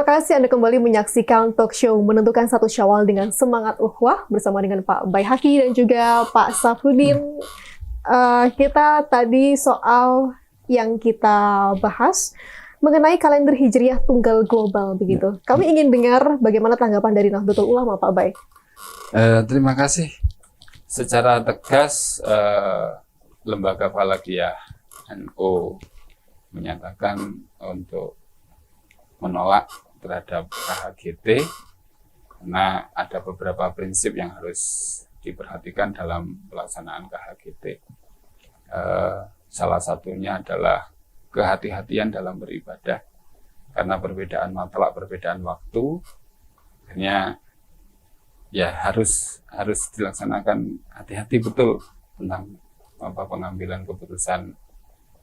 Terima kasih Anda kembali menyaksikan talk show Menentukan Satu Syawal dengan Semangat Ukhuwah bersama dengan Pak Baihaqi dan juga Pak Safruddin. Kita tadi soal yang kita bahas mengenai kalender Hijriah Tunggal Global begitu. Kami ingin dengar bagaimana tanggapan dari Nahdlatul Ulama, Pak Bay. Terima kasih. Secara tegas, Lembaga Falakiyah NU menyatakan untuk menolak terhadap KHGT karena ada beberapa prinsip yang harus diperhatikan dalam pelaksanaan KHGT. Salah satunya adalah kehati-hatian dalam beribadah karena perbedaan matlak, perbedaan waktu, akhirnya ya harus dilaksanakan hati-hati betul tentang pengambilan keputusan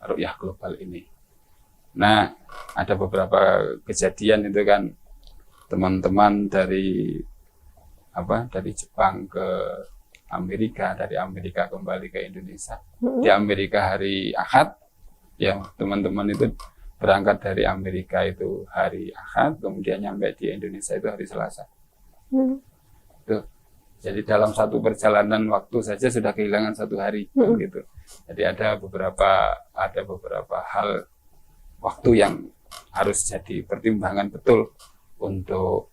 ru'yah global ini. Nah, ada beberapa kejadian itu kan teman-teman dari Jepang ke Amerika, dari Amerika kembali ke Indonesia. Di Amerika hari Ahad, ya teman-teman itu berangkat dari Amerika itu hari Ahad, kemudian nyampe di Indonesia itu hari Selasa. Tuh. Jadi dalam satu perjalanan waktu saja sudah kehilangan satu hari, gitu. Jadi ada beberapa hal waktu yang harus jadi pertimbangan betul untuk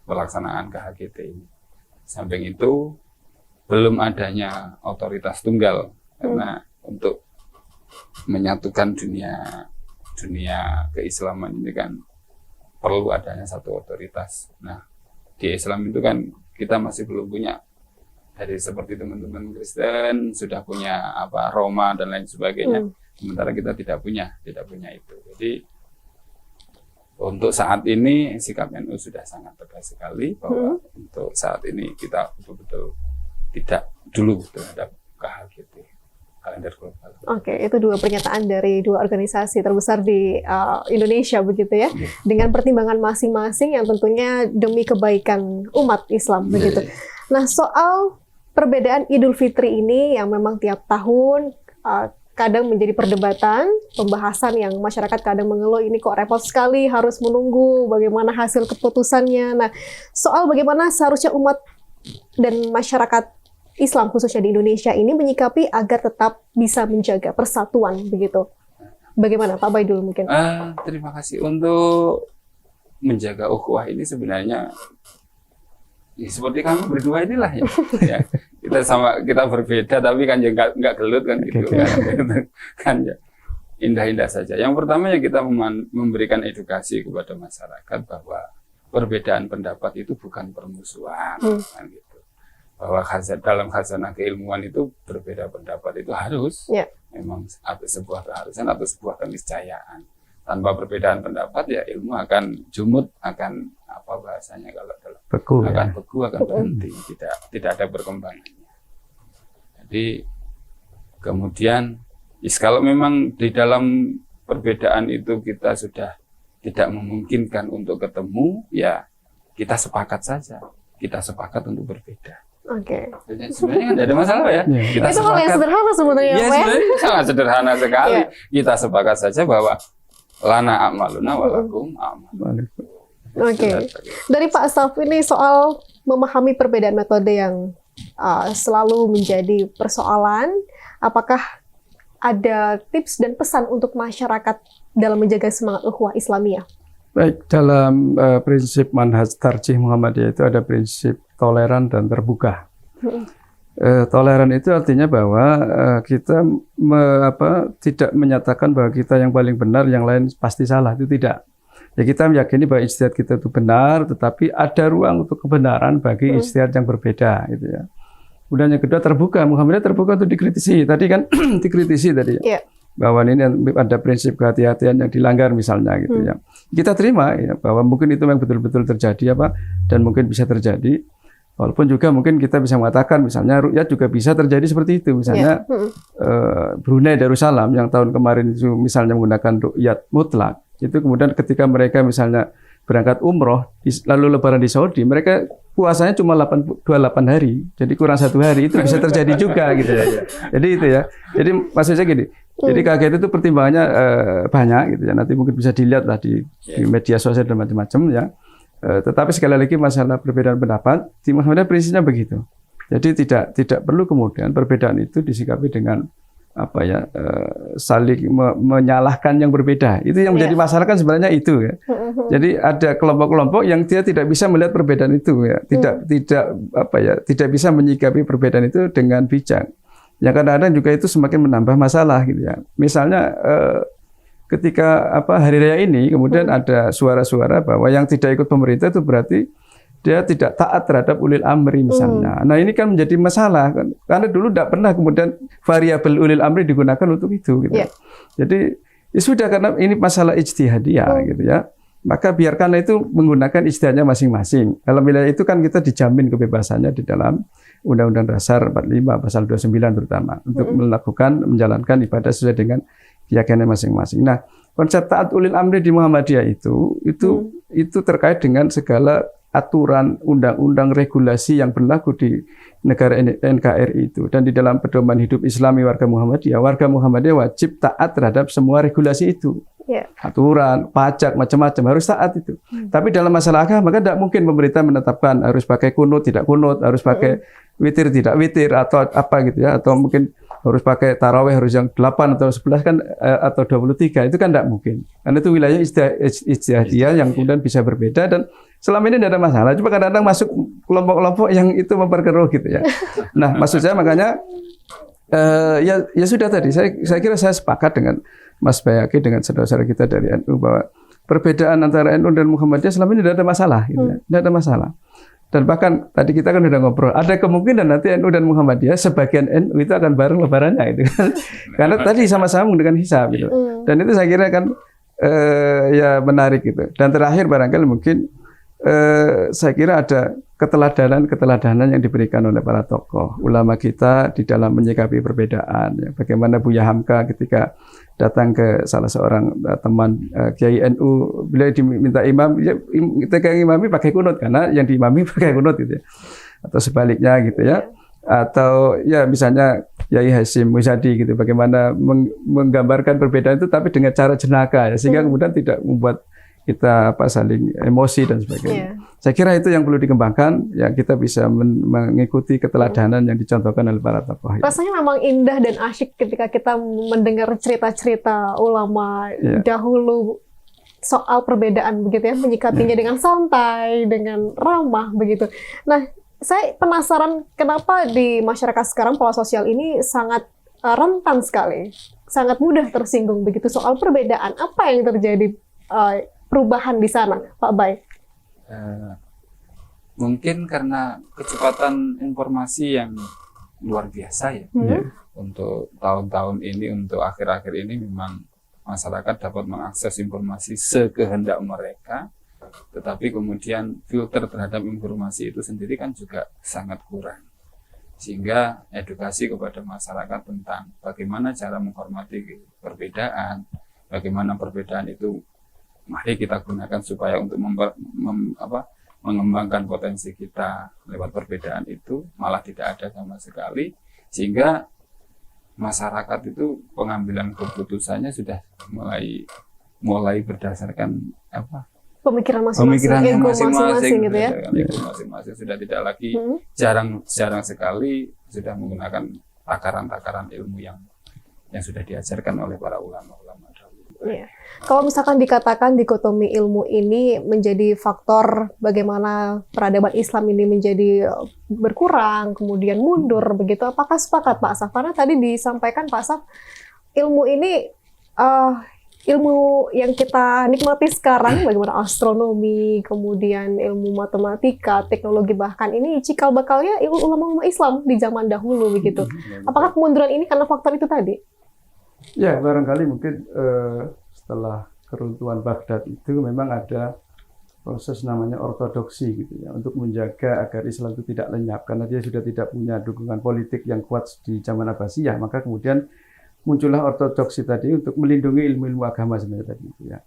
pelaksanaan KHGT ini. Samping itu belum adanya otoritas tunggal karena untuk menyatukan dunia keislaman ini kan perlu adanya satu otoritas. Nah, di Islam itu kan kita masih belum punya, dari seperti teman-teman Kristen sudah punya Roma dan lain sebagainya. Sementara kita tidak punya itu. Jadi untuk saat ini sikap NU sudah sangat tegas sekali bahwa untuk saat ini kita betul-betul tidak dulu terhadap KHGT, kalender global. Oke, itu dua pernyataan dari dua organisasi terbesar di Indonesia begitu ya, dengan pertimbangan masing-masing yang tentunya demi kebaikan umat Islam begitu. Nah, soal perbedaan Idul Fitri ini yang memang tiap tahun kadang menjadi perdebatan, pembahasan yang masyarakat kadang mengeluh ini kok repot sekali harus menunggu bagaimana hasil keputusannya. Nah, soal bagaimana seharusnya umat dan masyarakat Islam khususnya di Indonesia ini menyikapi agar tetap bisa menjaga persatuan begitu. Bagaimana Pak Bay dulu mungkin? Terima kasih. Untuk menjaga ukhuwah ini sebenarnya ya, seperti kami berdua inilah ya. Kita berbeda tapi kan ya nggak gelut kan gitu kan ya indah-indah saja. Yang pertama ya kita memberikan edukasi kepada masyarakat bahwa perbedaan pendapat itu bukan permusuhan kan gitu. Bahwa dalam khazanah keilmuan itu berbeda pendapat itu harus memang sebuah keharusan atau sebuah keniscayaan. Tanpa perbedaan pendapat ya ilmu akan jumud, akan bahasanya kalau dalam beku, akan berhenti, tidak ada perkembangannya. Jadi kemudian kalau memang di dalam perbedaan itu kita sudah tidak memungkinkan untuk ketemu, ya kita sepakat saja, kita sepakat untuk berbeda. Oke. Sebenarnya kan tidak ada masalah ya. Kita itu hal yang sederhana sebenarnya. Ya, sebenarnya sangat sederhana sekali. Kita sepakat saja bahwa lana a'maluna walakum a'maluna. Oke. Dari Pak Saf ini soal memahami perbedaan metode yang selalu menjadi persoalan, apakah ada tips dan pesan untuk masyarakat dalam menjaga semangat ukhuwah Islamiyah? Baik, dalam prinsip manhaj tarjih Muhammadiyah itu ada prinsip toleran dan terbuka. Toleran itu artinya bahwa kita tidak menyatakan bahwa kita yang paling benar, yang lain pasti salah, itu tidak. Ya kita meyakini bahwa ijtihad kita itu benar, tetapi ada ruang untuk kebenaran bagi ijtihad yang berbeda, gitu ya. Kemudian yang kedua terbuka, Muhammadiyah terbuka untuk dikritisi. Tadi kan dikritisi tadi ya. Bahwa ini ada prinsip kehati-hatian yang dilanggar misalnya, gitu ya. Kita terima ya, bahwa mungkin itu memang betul-betul terjadi dan mungkin bisa terjadi. Walaupun juga mungkin kita bisa mengatakan misalnya ru'yat juga bisa terjadi seperti itu. Misalnya Brunei Darussalam yang tahun kemarin itu misalnya menggunakan ru'yat mutlak. Itu kemudian ketika mereka misalnya berangkat umroh, lalu lebaran di Saudi, mereka puasanya cuma 28 hari. Jadi kurang 1 hari, itu bisa terjadi juga gitu ya. Jadi itu ya. Jadi maksudnya gini, Jadi KGN itu pertimbangannya banyak gitu ya. Nanti mungkin bisa dilihat lah di media sosial dan macam-macam ya. Tetapi sekali lagi masalah perbedaan pendapat di Muhammadiyah prinsipnya begitu. Jadi tidak perlu kemudian perbedaan itu disikapi dengan apa ya saling menyalahkan yang berbeda. Itu yang menjadi masalah kan sebenarnya itu ya. Jadi ada kelompok-kelompok yang dia tidak bisa melihat perbedaan itu ya. Tidak bisa menyikapi perbedaan itu dengan bijak. Ya kadang-kadang juga itu semakin menambah masalah gitu ya. Misalnya ketika hari raya ini kemudian ada suara-suara bahwa yang tidak ikut pemerintah itu berarti dia tidak taat terhadap ulil amri misalnya. Nah ini kan menjadi masalah kan? Karena dulu tidak pernah kemudian variabel ulil amri digunakan untuk itu. Gitu. Jadi ya sudah karena ini masalah ijtihadiyah gitu ya. Maka biarkanlah itu menggunakan ijtihadnya masing-masing. Dalam wilayah itu kan kita dijamin kebebasannya di dalam Undang-Undang Dasar 45 pasal 29 terutama untuk melakukan menjalankan ibadah sesuai dengan keyakinan masing-masing. Nah, konsep taat ulil amri di Muhammadiyah itu terkait dengan segala aturan, undang-undang, regulasi yang berlaku di negara NKRI itu. Dan di dalam pedoman hidup Islami warga Muhammadiyah wajib taat terhadap semua regulasi itu. Aturan, pajak, macam-macam harus taat itu. Tapi dalam masalah agama, maka tidak mungkin pemerintah menetapkan harus pakai kunut, tidak kunut, harus pakai witir, tidak witir, atau apa gitu ya. Atau mungkin harus pakai tarawih, harus yang 8 atau 11 kan, atau 23, itu kan tidak mungkin. Karena itu wilayah ijtihadiyah yang kemudian bisa berbeda dan selama ini tidak ada masalah. Cuma kadang-kadang masuk kelompok-kelompok yang itu memperkeruh gitu ya. Nah, maksud saya makanya ya sudah tadi. Saya kira saya sepakat dengan Mas Bayaki dengan saudara-saudara kita dari NU bahwa perbedaan antara NU dan Muhammadiyah selama ini tidak ada masalah, gitu ya. Tidak ada masalah. Dan bahkan tadi kita kan sudah ngobrol, ada kemungkinan nanti NU dan Muhammadiyah sebagian NU itu akan bareng lebarannya, gitu kan? Karena tadi sama-sama dengan hisab, gitu. Dan itu saya kira kan ya menarik gitu. Dan terakhir barangkali mungkin saya kira ada keteladanan yang diberikan oleh para tokoh ulama kita di dalam menyikapi perbedaan. Ya. Bagaimana Buya Hamka ketika datang ke salah seorang teman Kiai NU, beliau diminta imam, ya, ketika imami pakai kunut karena yang diimami pakai kunut gitu ya. Atau sebaliknya gitu ya. Atau ya misalnya Kiai Hasyim Muzadi gitu, bagaimana menggambarkan perbedaan itu tapi dengan cara jenaka ya, sehingga kemudian tidak membuat kita saling emosi dan sebagainya. Saya kira itu yang perlu dikembangkan, ya kita bisa mengikuti keteladanan yang dicontohkan oleh para tokoh. Rasanya memang indah dan asyik ketika kita mendengar cerita-cerita ulama dahulu soal perbedaan begitu ya, menyikapinya dengan santai, dengan ramah begitu. Nah, saya penasaran kenapa di masyarakat sekarang pola sosial ini sangat rentan sekali, sangat mudah tersinggung begitu soal perbedaan. Apa yang terjadi perubahan di sana, Pak Bay? Mungkin karena kecepatan informasi yang luar biasa ya. Untuk tahun-tahun ini, untuk akhir-akhir ini memang masyarakat dapat mengakses informasi sekehendak mereka, tetapi kemudian filter terhadap informasi itu sendiri kan juga sangat kurang. Sehingga edukasi kepada masyarakat tentang bagaimana cara menghormati perbedaan, bagaimana perbedaan itu mari kita gunakan supaya untuk mengembangkan potensi kita lewat perbedaan itu malah tidak ada sama sekali, sehingga masyarakat itu pengambilan keputusannya sudah mulai berdasarkan pemikiran masing-masing gitu ya. Masing-masing sudah tidak lagi jarang sekali sudah menggunakan takaran-takaran ilmu yang sudah diajarkan oleh para ulama-ulama dahulu. Iya. Kalau misalkan dikatakan dikotomi ilmu ini menjadi faktor bagaimana peradaban Islam ini menjadi berkurang, kemudian mundur, begitu, apakah sepakat Pak Asaf? Karena tadi disampaikan Pak Asaf, ilmu ini ilmu yang kita nikmati sekarang, bagaimana astronomi, kemudian ilmu matematika, teknologi, bahkan ini cikal bakalnya ilmu ulama Islam di zaman dahulu, begitu. Apakah kemunduran ini karena faktor itu tadi? Ya, barangkali mungkin setelah keruntuhan Baghdad itu memang ada proses namanya ortodoksi gitu ya, untuk menjaga agar Islam itu tidak lenyap karena dia sudah tidak punya dukungan politik yang kuat di zaman Abbasiyah, maka kemudian muncullah ortodoksi tadi untuk melindungi ilmu-ilmu agama sebenarnya tadi gitu ya.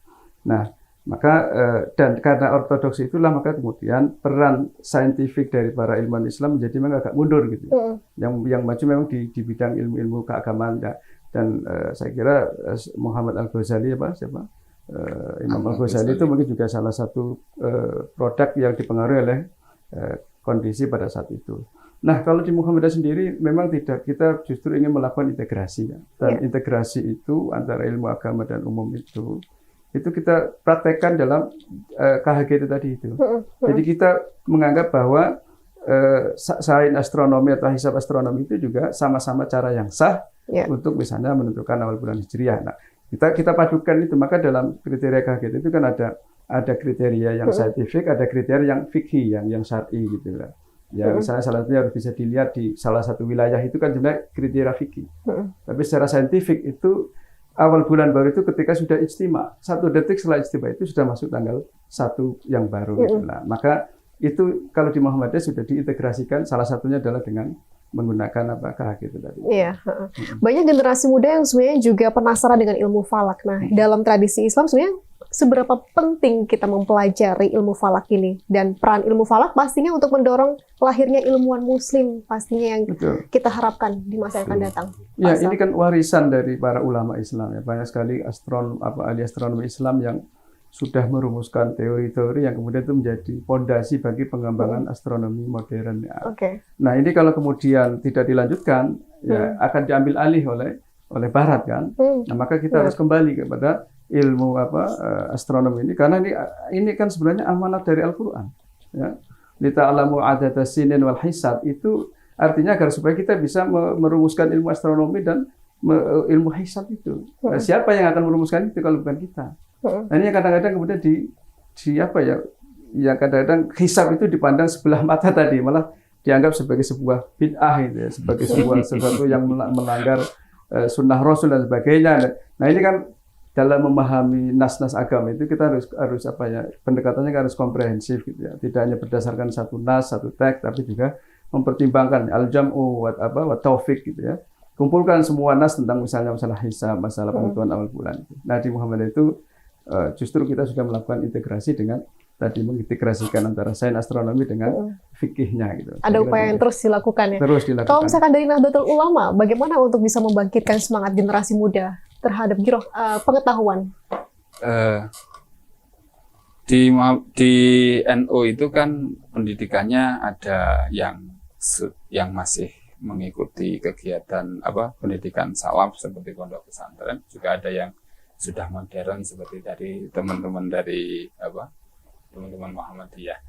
Nah, maka dan karena ortodoksi itulah maka kemudian peran saintifik dari para ilmuwan Islam menjadi memang agak mundur gitu. Yang maju memang di bidang ilmu-ilmu keagamaan ya. Dan saya kira Muhammad Al-Ghazali siapa? Imam Al-Ghazali itu mungkin juga salah satu produk yang dipengaruhi oleh kondisi pada saat itu. Nah, kalau di Muhammadiyah sendiri memang tidak, kita justru ingin melakukan integrasi ya. Dan integrasi itu antara ilmu agama dan umum itu kita praktekkan dalam KHG itu tadi itu. Jadi kita menganggap bahwa sains astronomi atau hisab astronomi itu juga sama-sama cara yang sah untuk misalnya menentukan awal bulan Hijriah. Nah, kita padukan itu, maka dalam kriteria KHG itu kan ada kriteria yang saintifik, ada kriteria yang fikih, yang syar'i gitu lah. Ya, misalnya salah satunya harus bisa dilihat di salah satu wilayah itu kan sebenarnya kriteria fikih. Tapi secara saintifik itu awal bulan baru itu ketika sudah ijtima. 1 detik setelah ijtima itu sudah masuk tanggal 1 yang baru gitu lah. Maka itu kalau di Muhammadiyah sudah diintegrasikan, salah satunya adalah dengan menggunakan KHG itu tadi. Iya. Banyak generasi muda yang sebenarnya juga penasaran dengan ilmu falak. Nah, dalam tradisi Islam sebenarnya seberapa penting kita mempelajari ilmu falak ini, dan peran ilmu falak pastinya untuk mendorong lahirnya ilmuwan Muslim pastinya yang kita harapkan di masa yang akan datang. Ya, ini kan warisan dari para ulama Islam ya. Banyak sekali ahli astronomi Islam yang sudah merumuskan teori-teori yang kemudian itu menjadi fondasi bagi pengembangan astronomi modern. Ya. Nah, ini kalau kemudian tidak dilanjutkan, ya akan diambil alih oleh Barat kan. Nah, maka kita harus kembali kepada ilmu astronomi ini, karena ini kan sebenarnya amanat dari Al-Qur'an. Ya. Lita'alamu adada sinin wal hisab, itu artinya agar supaya kita bisa merumuskan ilmu astronomi dan ilmu hisab itu. Nah, siapa yang akan merumuskan itu kalau bukan kita? Nah, ini kadang-kadang kemudian yang kadang-kadang hisab itu dipandang sebelah mata tadi, malah dianggap sebagai sebuah bid'ah itu ya, sebagai sesuatu yang melanggar sunnah Rasul dan sebagainya. Nah, ini kan dalam memahami nas-nas agama itu kita harus pendekatannya harus komprehensif gitu ya. Tidak hanya berdasarkan satu nas, satu teks, tapi juga mempertimbangkan al-jam'u wa taufiq gitu ya. Kumpulkan semua nas tentang misalnya masalah hisab, masalah penentuan awal bulan. Nah, di Muhammadiyah itu justru kita sudah melakukan integrasi dengan tadi mengintegrasikan antara sains astronomi dengan fikihnya gitu. Ada upaya yang terus dilakukan ya. Terus dilakukan. Kalau misalkan dari Nahdlatul Ulama, bagaimana untuk bisa membangkitkan semangat generasi muda terhadap pengetahuan? Di NU itu kan pendidikannya ada yang masih mengikuti kegiatan pendidikan salaf seperti pondok pesantren, juga ada yang sudah modern seperti dari teman-teman Muhammadiyah.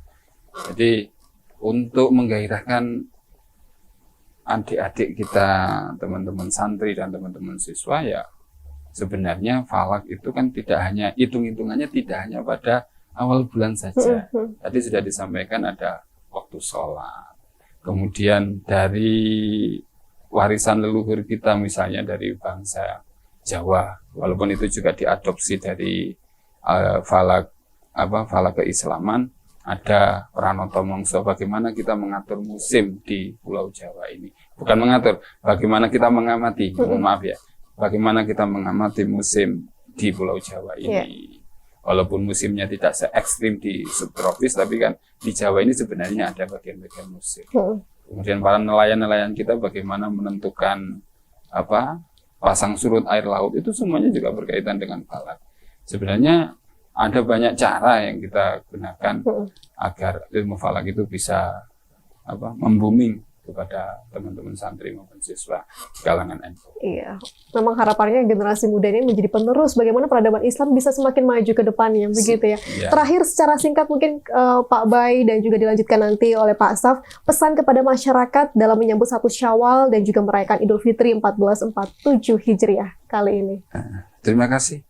Jadi untuk menggairahkan adik-adik kita, teman-teman santri dan teman-teman siswa, ya sebenarnya falak itu kan tidak hanya hitung-hitungannya tidak hanya pada awal bulan saja. Tadi sudah disampaikan ada waktu sholat. Kemudian dari warisan leluhur kita misalnya dari bangsa Jawa, walaupun itu juga diadopsi dari falak keislaman, ada Pranoto Mongso, bagaimana kita mengatur musim di Pulau Jawa ini. Bukan mengatur, bagaimana kita mengamati, maaf ya, bagaimana kita mengamati musim di Pulau Jawa ini. Walaupun musimnya tidak se-ekstrim di subtropis, tapi kan di Jawa ini sebenarnya ada bagian-bagian musim. Kemudian para nelayan-nelayan kita bagaimana menentukan pasang surut air laut, itu semuanya juga berkaitan dengan falak. Sebenarnya ada banyak cara yang kita gunakan agar ilmu falak itu bisa membuming kepada teman-teman santri maupun siswa kalangan NU. Iya, memang harapannya generasi muda ini menjadi penerus bagaimana peradaban Islam bisa semakin maju ke depannya, begitu ya. Terakhir secara singkat mungkin Pak Bay dan juga dilanjutkan nanti oleh Pak Saf, pesan kepada masyarakat dalam menyambut 1 Syawal dan juga merayakan Idul Fitri 1447 Hijriah kali ini. Terima kasih.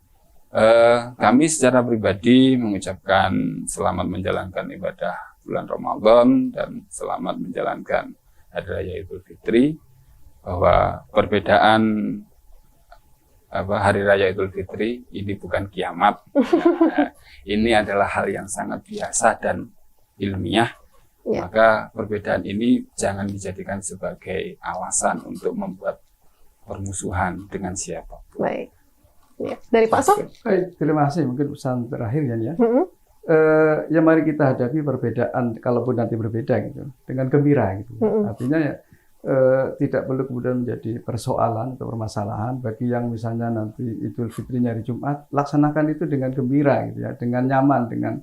Kami secara pribadi mengucapkan selamat menjalankan ibadah bulan Ramadan dan selamat menjalankan Hari Raya Idul Fitri, bahwa perbedaan Hari Raya Idul Fitri ini bukan kiamat. Ini adalah hal yang sangat biasa dan ilmiah. Maka perbedaan ini jangan dijadikan sebagai alasan untuk membuat permusuhan dengan siapapun. Baik. Ya. Dari Pak Sof? Terima kasih. Mungkin pesan terakhir ya. Ya mari kita hadapi perbedaan, kalaupun nanti berbeda gitu, dengan gembira gitu. Artinya ya tidak perlu kemudian menjadi persoalan atau permasalahan bagi yang misalnya nanti Idul Fitrinya hari Jumat, laksanakan itu dengan gembira gitu ya, dengan nyaman, dengan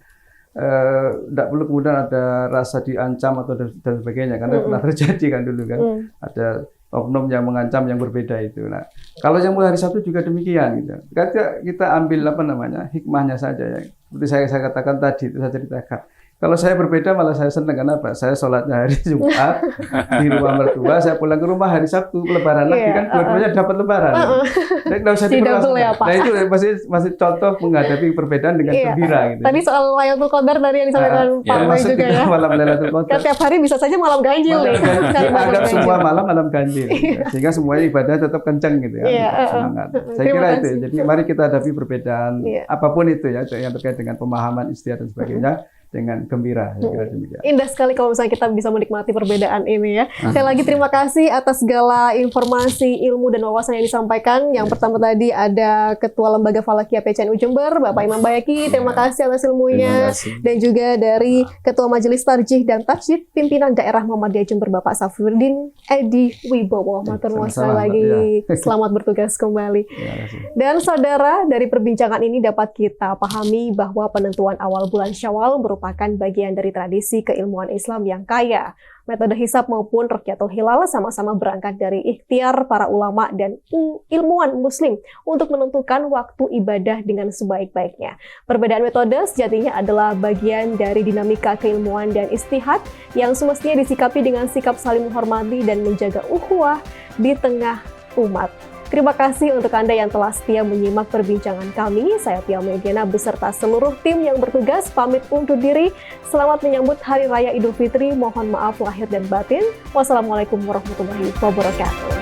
tidak perlu kemudian ada rasa diancam atau dan sebagainya, karena pernah terjadi kan dulu kan, ada oknum yang mengancam yang berbeda itu. Nah, kalau yang mulai hari Sabtu juga demikian gitu. Kita ambil hikmahnya saja ya. Seperti saya katakan tadi, itu saya ceritakan. Kalau saya berbeda malah saya senang, karena apa? Saya sholatnya hari Jumat di rumah mertua, saya pulang ke rumah hari Sabtu, lebaran lagi kan, dua-duanya dapat lebaran. Jadi nggak usah double ya, Pak. Nah itu masih contoh menghadapi perbedaan dengan gembira gitu. Tadi soal Lailatul Qadar tadi yang disampaikan Pak Boy juga ya. Malam Lailatul Qadar. Kan tiap hari bisa saja malam ganjil nih. Anggap semua malam ganjil. Sehingga semuanya ibadah tetap kencang gitu ya. Semangat. Saya kira itu. Jadi mari kita hadapi perbedaan apapun itu ya, yang terkait dengan pemahaman istiadat dan sebagainya dengan gembira. Saya kira demikian. Indah sekali kalau misalnya kita bisa menikmati perbedaan ini ya. Sekali lagi terima kasih atas segala informasi, ilmu dan wawasan yang disampaikan. Yang pertama tadi ada Ketua Lembaga Falakiyah PCNU Jember, Bapak Imam Bayaki. Terima kasih atas ilmunya. Dan juga dari Ketua Majelis Tarjih dan Tajwid Pimpinan Daerah Muhammadiyah Jember, Bapak Safruddin Edi Wibowo. Matur nuwun sekali lagi. Selamat bertugas kembali. Dan saudara, dari perbincangan ini dapat kita pahami bahwa penentuan awal bulan Syawal merupakan bagian dari tradisi keilmuan Islam yang kaya. Metode hisab maupun Ruqyatul Hilal sama-sama berangkat dari ikhtiar para ulama dan ilmuwan muslim untuk menentukan waktu ibadah dengan sebaik-baiknya. Perbedaan metode sejatinya adalah bagian dari dinamika keilmuan dan istihad yang semestinya disikapi dengan sikap saling menghormati dan menjaga ukhuwah di tengah umat. Terima kasih untuk Anda yang telah setia menyimak perbincangan kami. Saya Tia Mediana beserta seluruh tim yang bertugas pamit undur diri. Selamat menyambut Hari Raya Idul Fitri. Mohon maaf lahir dan batin. Wassalamualaikum warahmatullahi wabarakatuh.